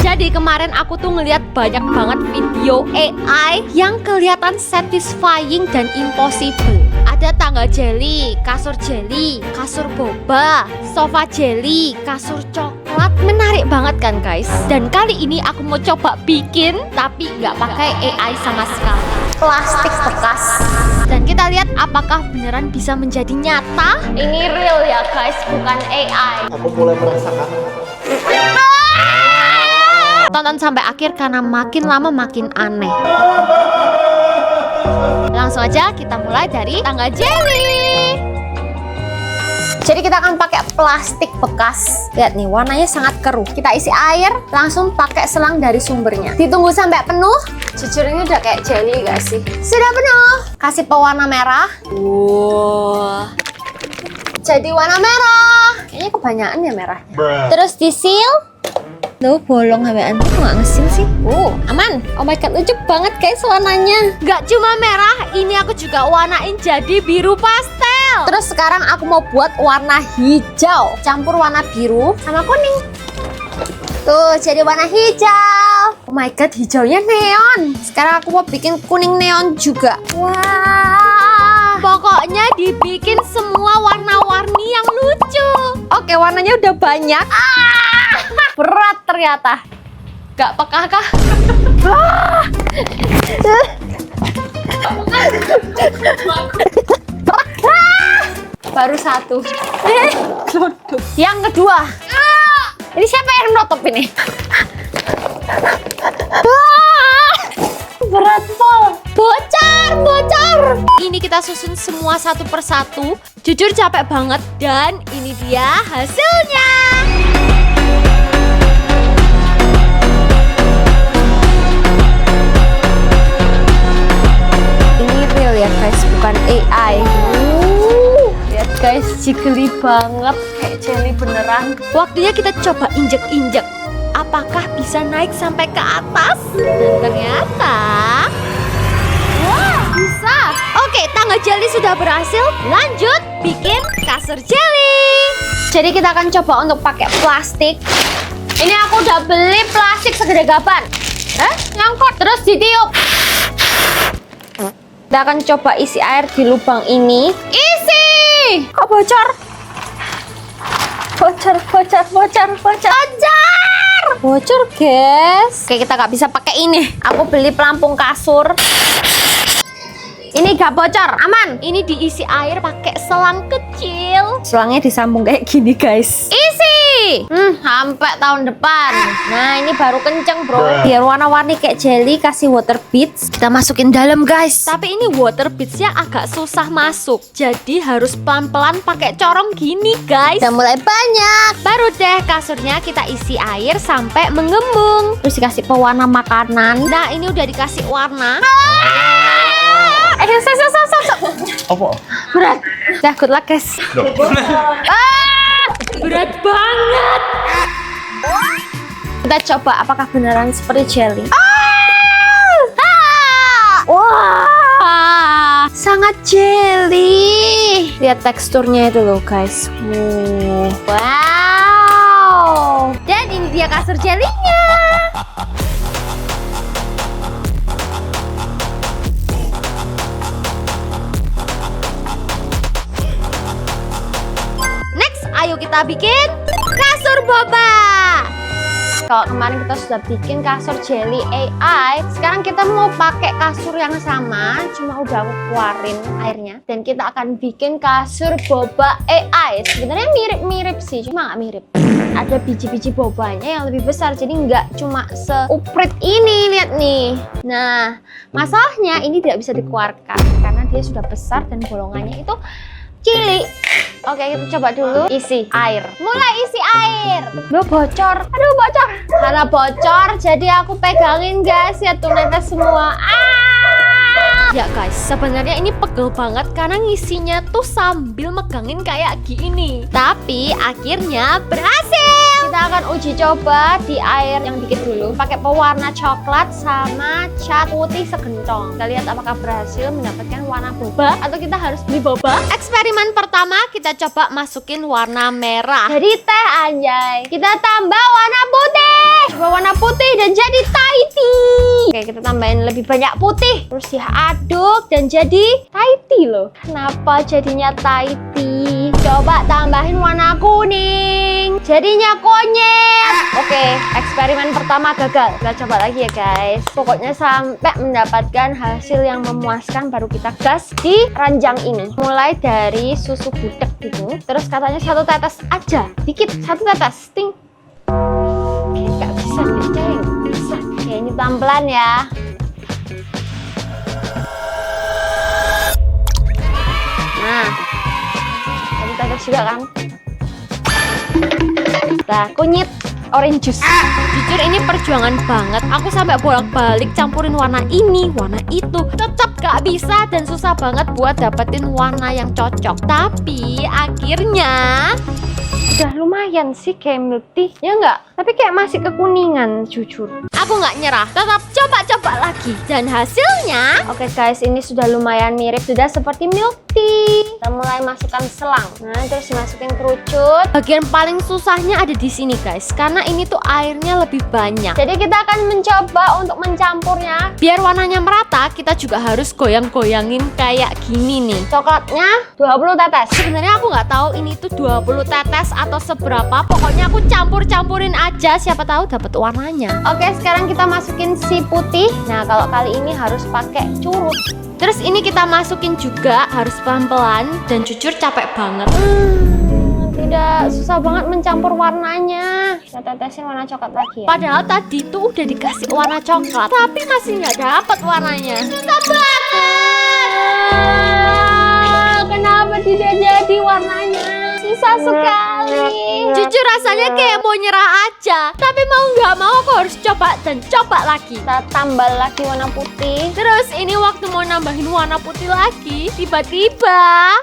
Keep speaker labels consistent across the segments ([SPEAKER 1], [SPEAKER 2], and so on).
[SPEAKER 1] Jadi kemarin aku tuh ngeliat banyak banget video AI yang kelihatan satisfying dan impossible. Ada tangga jelly, kasur boba, sofa jelly, kasur coklat. Menarik banget kan guys? Dan kali ini aku mau coba bikin tapi nggak pakai AI sama sekali. Plastik bekas. Dan kita lihat apakah beneran bisa menjadi nyata. Ini real ya guys, bukan AI.
[SPEAKER 2] Aku mulai merasakan.
[SPEAKER 1] Tonton sampai akhir karena makin lama makin aneh. Langsung aja kita mulai dari tangga jelly. Jadi kita akan pakai plastik bekas. Lihat nih, warnanya sangat keruh. Kita isi air, langsung pakai selang dari sumbernya. Ditunggu sampai penuh. Jujur ini udah kayak jelly gak sih? Sudah penuh. Kasih pewarna merah. Wow. Jadi warna merah. Kayaknya kebanyakan ya merahnya. Terus disil. Loh, bolong HWN tuh nggak ngesil sih. Aman. Oh my god, lucu banget guys warnanya. Nggak cuma merah, ini aku juga warnain jadi biru pastel. Terus sekarang aku mau buat warna hijau. Campur warna biru sama kuning. Tuh, jadi warna hijau. Oh my god, hijaunya neon. Sekarang aku mau bikin kuning neon juga. Wah. Pokoknya dibikin semua warna-warni yang lucu. Oke, warnanya udah banyak. Berat ternyata. Gak peka kah? Baru satu. Yang kedua. Ini siapa yang nutup ini? Berat pol. Bocor. Ini kita susun semua satu persatu. Jujur capek banget dan ini dia hasilnya. Ya guys, bukan AI. Lihat guys, jiggly banget kayak jelly beneran. Waktunya kita coba injek-injek. Apakah bisa naik sampai ke atas? Dan ternyata wah, bisa. Oke, tangga jelly sudah berhasil. Lanjut bikin kasur jelly. Jadi kita akan coba untuk pakai plastik. Ini aku udah beli plastik segede gaban. Nyangkut terus ditiup. Kita akan coba isi air di lubang ini. Isi! Kok bocor? Bocor, guys. Oke, kita nggak bisa pakai ini. Aku beli pelampung kasur. Ini gak bocor, aman. Ini diisi air pakai selang kecil. Selangnya disambung kayak gini, guys. Isi! Sampai tahun depan. Nah, ini baru kenceng, bro. Biar warna-warni kayak jelly, kasih water beads. Kita masukin dalam, guys. Tapi ini water beadsnya agak susah masuk. Jadi harus pelan-pelan pakai corong gini, guys. Udah mulai banyak. Baru deh kasurnya kita isi air sampai mengembung. Terus dikasih pewarna makanan. Nah, ini udah dikasih warna.
[SPEAKER 2] Apa?
[SPEAKER 1] Berat. Dah, good luck guys. Berat banget. Kita coba apakah beneran seperti jelly. Wah, sangat jelly. Lihat teksturnya itu loh guys. Wow. Dan ini dia kasur jellynya. Ayo kita bikin kasur boba. Kalau kemarin kita sudah bikin kasur jelly AI, sekarang kita mau pakai kasur yang sama, cuma udah aku keluarin airnya. Dan kita akan bikin kasur boba AI. Sebenarnya mirip-mirip sih, cuma nggak mirip. Ada biji-biji bobanya yang lebih besar, jadi nggak cuma seuprit ini, lihat nih. Nah, masalahnya ini tidak bisa dikeluarkan karena dia sudah besar dan bolongannya itu cilik. Oke, kita coba dulu isi air. Mulai isi air. Loh, bocor. Aduh, bocor. Karena bocor, jadi aku pegangin guys ya tuh netes semua. Ya guys, sebenarnya ini pegel banget karena ngisinya tuh sambil megangin kayak gini. Tapi akhirnya berhasil. Kita akan uji coba di air yang dikit dulu. Pakai pewarna coklat sama cat putih segentong. Kita lihat apakah berhasil mendapatkan warna boba atau kita harus beli boba. Eksperimen pertama kita coba masukin warna merah. Jadi teh anjay. Kita tambah warna putih. berwarna putih dan jadi Thai tea. Oke, kita tambahin lebih banyak putih. Terus diaduk dan jadi Thai tea loh. Kenapa jadinya Thai tea? Coba tambahin warna kuning. Jadinya konyet. Oke, eksperimen pertama gagal. Kita coba lagi ya guys. Pokoknya sampai mendapatkan hasil yang memuaskan baru kita gas di ranjang ini. Mulai dari susu gudeg gitu. Terus katanya 1 tetes aja. Dikit, 1 tetes. Ting. Oke, gak bisa deh, bisa. Oke, ini pelan-pelan ya. Nah, 1 tetes juga kan. Nah, kunyit orange juice. Jujur ini perjuangan banget. Aku sampai bolak-balik campurin warna ini, warna itu. Tetap gak bisa dan susah banget buat dapetin warna yang cocok. Tapi akhirnya udah lumayan sih kayak milk tea. Ya enggak? Tapi kayak masih kekuningan jujur. Aku nggak nyerah. Tetap coba-coba lagi. Dan hasilnya, oke guys, ini sudah lumayan mirip. Sudah seperti milk tea. Kita mulai masukkan selang. Nah, terus dimasukin kerucut. Bagian paling susahnya ada di sini guys. Karena ini tuh airnya lebih banyak. Jadi kita akan mencoba untuk mencampurnya. Biar warnanya merata, kita juga harus goyang-goyangin kayak gini nih. Coklatnya 20 tetes. Sebenarnya aku nggak tahu ini tuh 20 tetes atau seberapa. Pokoknya aku campur-campurin aja. Siapa tahu dapat warnanya. Oke, sekarang kita masukin si putih. Nah, kalau kali ini harus pakai curut. Terus ini kita masukin juga, harus pelan-pelan. Dan jujur capek banget. Tidak, susah banget mencampur warnanya. Kita tetesin warna coklat lagi ya. Padahal tadi tuh udah dikasih warna coklat, tapi masih nggak dapat warnanya. Susah banget. Kenapa tidak jadi warnanya? Susah sekali. Jujur rasanya kayak mau nyerah aja. Tapi mau nggak mau aku harus coba dan coba lagi. Kita tambah lagi warna putih. Terus ini waktu mau nambahin warna putih lagi, tiba-tiba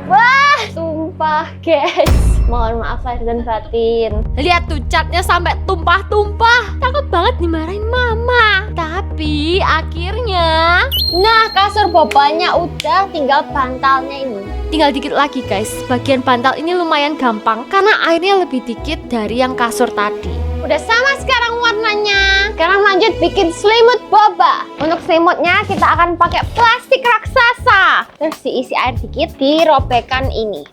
[SPEAKER 1] wah, sumpah guys. Mohon maaf lahir dan batin. Lihat tuh catnya sampai tumpah-tumpah. Takut banget dimarahin mama. Tapi akhirnya, nah kasur bobanya udah, tinggal bantalnya ini. Tinggal dikit lagi guys. Bagian bantal ini lumayan gampang karena airnya lebih dikit dari yang kasur tadi. Udah sama sekarang warnanya. Sekarang lanjut bikin selimut boba. Untuk selimutnya kita akan pakai plastik raksasa. Terus diisi air dikit, dirobekkan ini.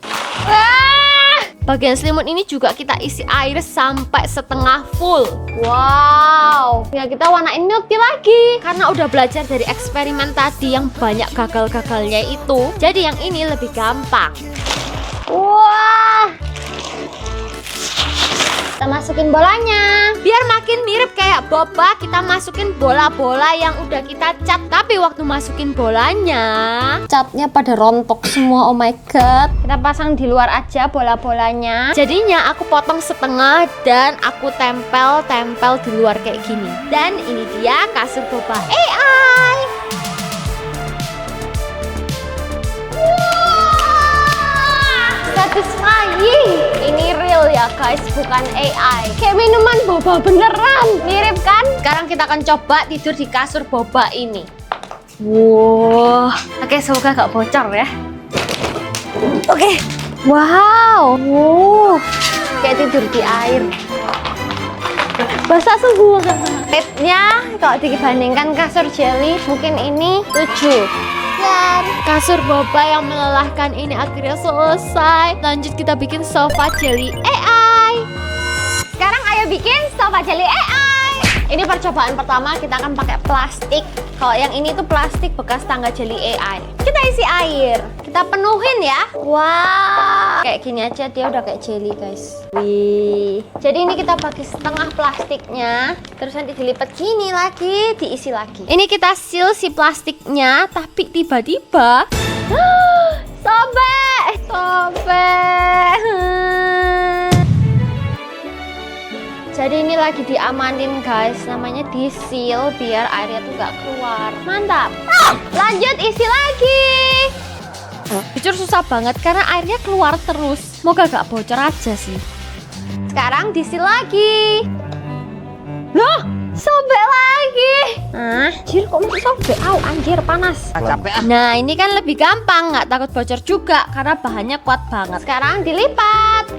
[SPEAKER 1] Bagian selimut ini juga kita isi air sampai setengah full. Wow. Ya kita warnain milk tea lagi. Karena udah belajar dari eksperimen tadi yang banyak gagal-gagalnya itu. Jadi yang ini lebih gampang. Wah. Kita masukin bolanya. Biar makin mirip kayak boba, kita masukin bola-bola yang udah kita cat. Tapi waktu masukin bolanya, catnya pada rontok semua. Oh my god. Kita pasang di luar aja bola-bolanya. Jadinya aku potong setengah dan aku tempel-tempel di luar kayak gini. Dan ini dia kasur boba AI. Satisfying. Ini real ya guys, bukan AI. Kayak minuman boba beneran. Mirip kan? Sekarang kita akan coba tidur di kasur boba ini. Wow. Oke, semoga gak bocor ya. Oke. Wow. Kayak tidur di air. Basah semua. Rate-nya kalau dibandingkan kasur jelly, mungkin ini 7. Dan kasur boba yang melelahkan ini akhirnya selesai. Lanjut kita bikin sofa jelly AI. Sekarang ayo bikin sofa jelly AI. Ini percobaan pertama, kita akan pakai plastik. Kalau yang ini tuh plastik bekas tangga jelly AI. Kita isi air. Kita penuhin ya. Wow. Kayak gini aja dia udah kayak jelly guys. Wih. Jadi ini kita bagi setengah plastiknya. Terus nanti dilipat gini lagi, diisi lagi. Ini kita seal si plastiknya, tapi tiba-tiba sobek. Jadi ini lagi diamanin guys, namanya di seal biar airnya tuh gak keluar. Mantap. Lanjut isi lagi. Jujur susah banget karena airnya keluar terus. Semoga gak bocor aja sih. Sekarang diisi lagi. Loh, sobek lagi. Anjir, kok masih sobek? Au, anjir, panas.
[SPEAKER 2] Capek.
[SPEAKER 1] Nah, ini kan lebih gampang, nggak takut bocor juga karena bahannya kuat banget. Sekarang dilipat.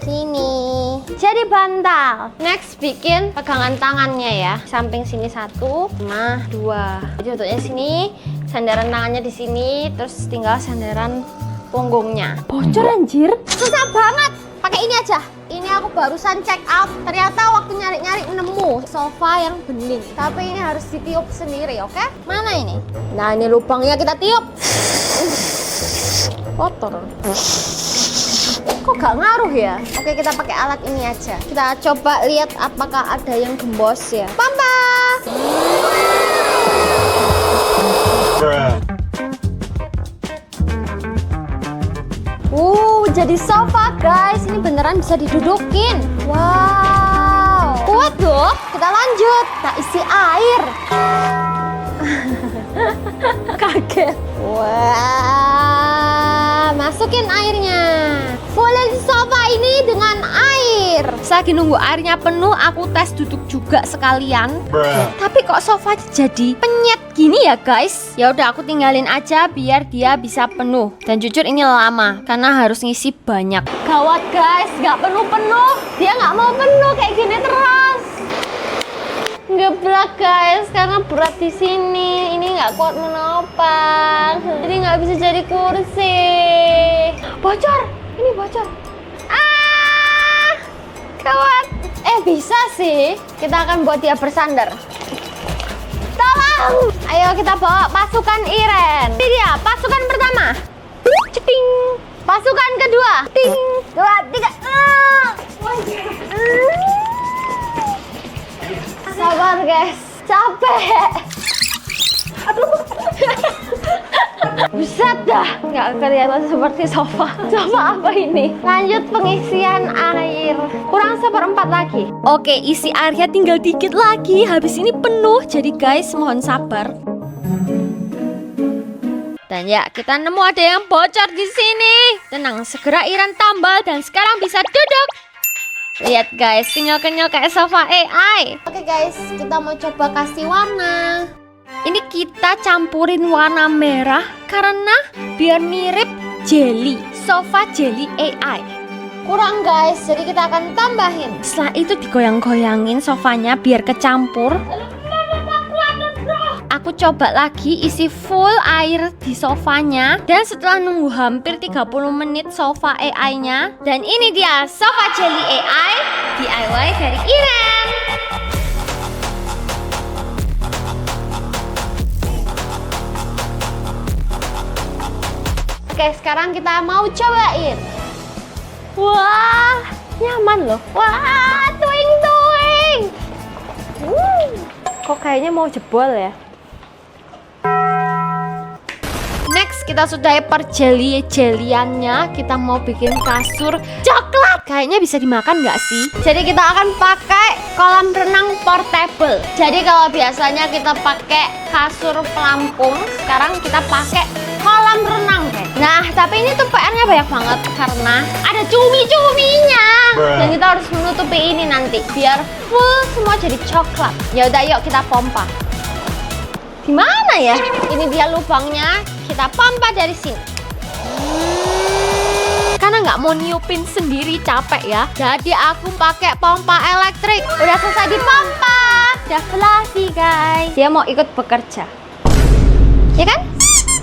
[SPEAKER 1] Sini. Jadi bantal. Next bikin pegangan tangannya ya. Samping sini 1, 5, 2. Jadi bentuknya sini, sandaran tangannya di sini, terus tinggal sandaran punggungnya. Bocor anjir. Susah banget. Pakai ini aja. Ini aku barusan check out. Ternyata waktu nyari-nyari nemu sofa yang bening. Tapi ini harus ditiup sendiri, oke? Mana ini? Nah, ini lubangnya kita tiup. Kotor. Kok gak ngaruh ya? Oke, kita pakai alat ini aja. Kita coba lihat apakah ada yang gembos ya. Pampa! Jadi sofa guys. Ini beneran bisa didudukin. Wow. Kuat loh. Kita lanjut. Kita isi air. Kaget. Wah. Masukin airnya. Fullin sofa ini dengan air. Lagi nunggu airnya penuh, aku tes duduk juga sekalian. Tapi kok sofa jadi penyet gini ya guys? Ya udah aku tinggalin aja biar dia bisa penuh. Dan jujur ini lama karena harus ngisi banyak. Gawat guys, nggak penuh-penuh. Dia nggak mau penuh kayak gini terus. Ngeblak guys, karena berat di sini. Ini nggak kuat menopang, jadi nggak bisa jadi kursi. Bocor, ini bocor. Ah, kuat. Bisa sih. Kita akan buat dia bersandar. Tolong. Ayo kita bawa pasukan Iren. Ini dia pasukan pertama. Ceting. Pasukan kedua. Ting. 2, 3. Sabar guys, capek. Aduh. Buset dah, nggak kelihatan seperti sofa. Sofa apa ini? Lanjut pengisian air. Kurang 1/4 lagi. Oke, isi airnya tinggal dikit lagi. Habis ini penuh. Jadi guys, mohon sabar. Dan ya, kita nemu ada yang bocor di sini. Tenang, segera Iren tambal dan sekarang bisa duduk. Lihat guys, kenyal-kenyal kayak sofa AI. Oke guys, kita mau coba kasih warna. Ini kita campurin warna merah karena biar mirip jelly, sofa jelly AI. Kurang guys, jadi kita akan tambahin. Setelah itu digoyang-goyangin sofanya biar kecampur. Aku coba lagi isi full air di sofanya. Dan setelah nunggu hampir 30 menit sofa AI-nya. Dan ini dia sofa jelly AI DIY dari Iren. Oke, sekarang kita mau cobain. Wah, nyaman loh. Wah, tuing-tuing. Kok kayaknya mau jebol ya? Next, kita sudah perjeliannya. Kita mau bikin kasur coklat. Kayaknya bisa dimakan nggak sih? Jadi kita akan pakai kolam renang portable. Jadi kalau biasanya kita pakai kasur pelampung, sekarang kita pakai kolam renang. Nah, tapi ini tuh PR-nya banyak banget karena ada cumi-cuminya. Dan kita harus menutupi ini nanti biar full semua jadi coklat. Ya udah, yuk kita pompa. Di mana ya? Ini dia lubangnya. Kita pompa dari sini. Karena nggak mau niupin sendiri, capek ya. Jadi aku pakai pompa elektrik. Udah selesai dipompa. Udah fluffy guys. Dia mau ikut bekerja. Ya kan?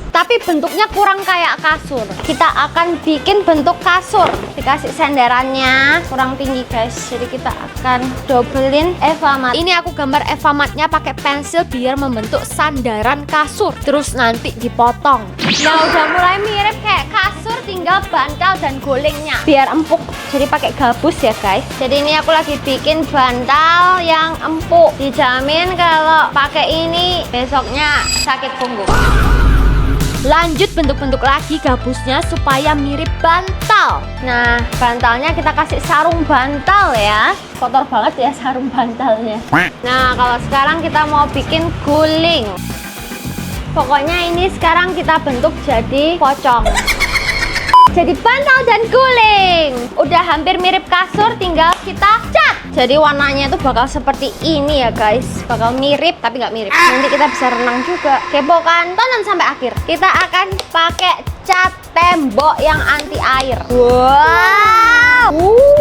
[SPEAKER 1] Tapi bentuknya kurang kayak kasur. Kita akan bikin bentuk kasur. Dikasih sandarannya kurang tinggi guys. Jadi kita akan dobelin Evamat. Ini aku gambar Evamatnya pakai pensil biar membentuk sandaran kasur. Terus nanti dipotong. Nah, udah mulai mirip kayak kasur, tinggal bantal dan golengnya biar empuk. Jadi pakai gabus ya guys. Jadi ini aku lagi bikin bantal yang empuk. Dijamin kalau pakai ini besoknya sakit punggung. Lanjut bentuk-bentuk lagi gabusnya supaya mirip bantal. Nah, bantalnya kita kasih sarung bantal ya. Kotor banget ya sarung bantalnya. Nah, kalau sekarang kita mau bikin guling. Pokoknya ini sekarang kita bentuk jadi pocong. Jadi bantal dan guling. Udah hampir mirip kasur, tinggal kita cat. Jadi warnanya itu bakal seperti ini ya guys. Bakal mirip tapi nggak mirip. Nanti kita bisa renang juga. Kepo kan? Tonton sampai akhir. Kita akan pakai cat tembok yang anti air. Wow,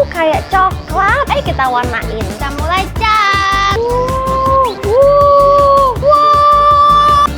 [SPEAKER 1] kayak coklat. Ayo kita warnain. Kita mulai cat.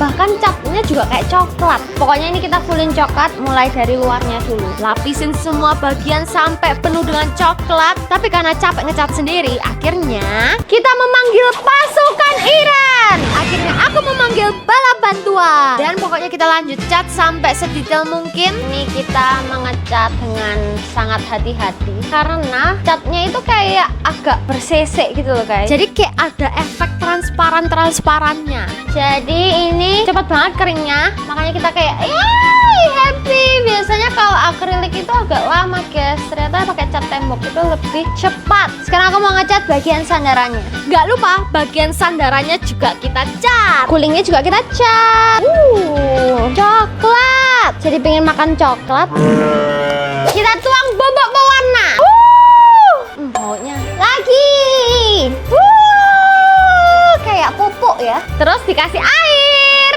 [SPEAKER 1] Bahkan catnya juga kayak coklat. Pokoknya ini kita fullin coklat mulai dari luarnya dulu. Lapisin semua bagian sampai penuh dengan coklat. Tapi karena capek ngecat sendiri, akhirnya kita memanggil pasukan Iren. Akhirnya aku memanggil bala bantuan. Dan pokoknya kita lanjut cat sampai sedetail mungkin. Ini kita mengecat dengan sangat hati-hati karena catnya itu kayak agak bersisik gitu loh guys. Jadi kayak ada efek transparannya. Jadi ini cepat banget keringnya, makanya kita kayak yay happy. Biasanya kalau akrilik itu agak lama guys, ternyata pakai cat tembok itu lebih cepat. Sekarang aku mau ngecat bagian sandarannya. Nggak lupa bagian sandarannya juga kita cat, kulingnya juga kita cat. Coklat, jadi pengen makan coklat. Kita tuang bobok pewarna. Baunya lagi. Kayak pupuk ya. Terus dikasih air.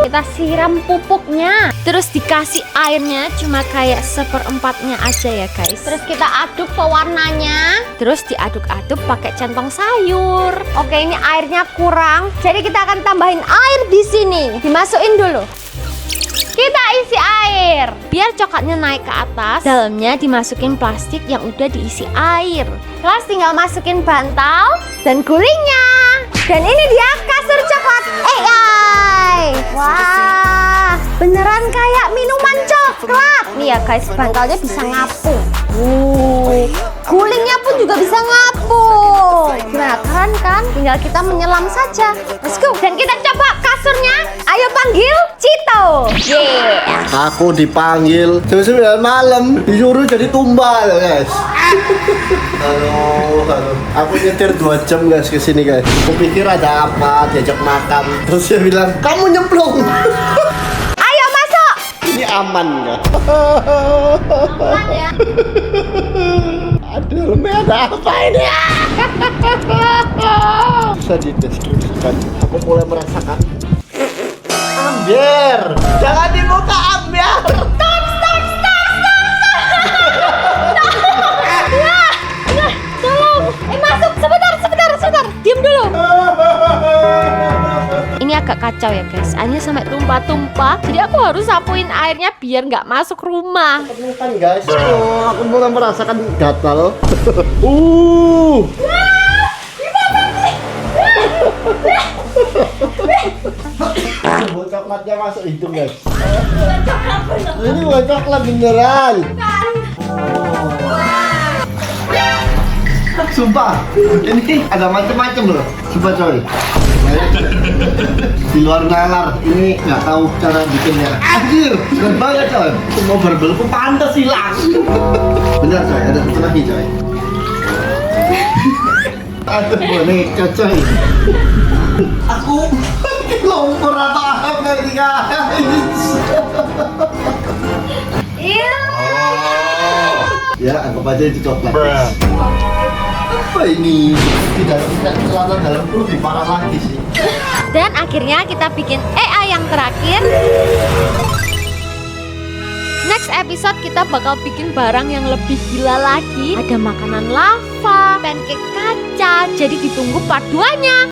[SPEAKER 1] Kita siram pupuknya. Terus dikasih airnya cuma kayak 1/4-nya aja ya guys. Terus kita aduk pewarnanya. Terus diaduk-aduk pakai centong sayur. Oke, ini airnya kurang. Jadi kita akan tambahin air di sini. Dimasukin dulu. Kita isi air. Biar coklatnya naik ke atas, dalamnya dimasukin plastik yang udah diisi air. Terus tinggal masukin bantal dan gulingnya. Dan ini dia kasur coklat AI. Wah, beneran kayak minuman coklat. Nih ya guys, bantalnya bisa ngapung. Gulingnya pun juga bisa ngapung. Gimana, keren kan? Tinggal kita menyelam saja. Let's go. Dan kita coba kasurnya. Ayo panggil Cito. Yeah.
[SPEAKER 2] Aku dipanggil jam 9 malam, disuruh jadi tumbal guys. Halo. Aku nyetir 2 jam guys ke sini guys. Aku pikir ada apa, diajak makan. Terus dia bilang, kamu nyemplung.
[SPEAKER 1] Ayo masuk.
[SPEAKER 2] Ini aman nggak?
[SPEAKER 1] Aman ya.
[SPEAKER 2] Aduh, ada apa ini? Bisa dideskripsikan. Aku mulai merasakan ambiar. Jangan dibuka ambiar.
[SPEAKER 1] Stop. Tolong. Masuk sebentar. Diam dulu. Ini agak kacau ya guys. Airnya sampai tumpah-tumpah. Jadi aku harus sapuin airnya biar nggak masuk rumah.
[SPEAKER 2] Kan guys, aku mulai merasakan gatal. Buat coklatnya masuk hidung guys. Ini buat coklat beneran. Sumpah, ini ada macam-macam loh. Coba coy. Di luar nalar, ini nggak tahu cara bikinnya. Anjir, bener banget coy. Semua barbelku pantas hilang. Bener coy, ada satu lagi coy. Aduh boneka coy. Aku lumpur atau apa nih guys? Ya, anggap aja itu coklat. Apa ini? Tidak celana dalam perut lebih parah lagi sih.
[SPEAKER 1] Dan akhirnya kita bikin AI yang terakhir. Next episode kita bakal bikin barang yang lebih gila lagi. Ada makanan lava, pancake kaca. Jadi ditunggu part 2-nya.